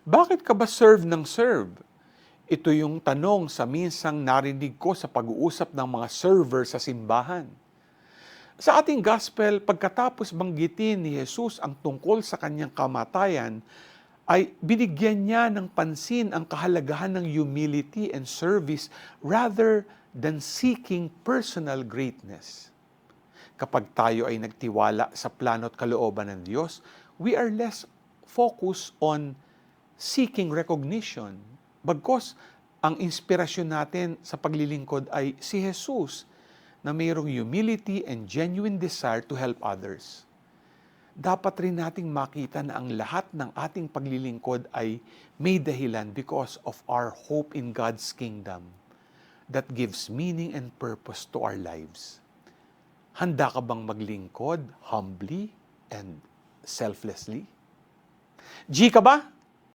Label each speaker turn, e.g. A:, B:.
A: Bakit ka ba serve ng serve? Ito yung tanong sa minsang narinig ko sa pag-uusap ng mga server sa simbahan. Sa ating gospel, pagkatapos banggitin ni Jesus ang tungkol sa kanyang kamatayan, ay binigyan niya ng pansin ang kahalagahan ng humility and service rather than seeking personal greatness. Kapag tayo ay nagtiwala sa plano at kalooban ng Diyos, we are less focused on seeking recognition. Bagkus, ang inspirasyon natin sa paglilingkod ay si Jesus na mayroong humility and genuine desire to help others. Dapat rin nating makita na ang lahat ng ating paglilingkod ay may dahilan because of our hope in God's kingdom that gives meaning and purpose to our lives. Handa ka bang maglingkod humbly and selflessly? G ka ba?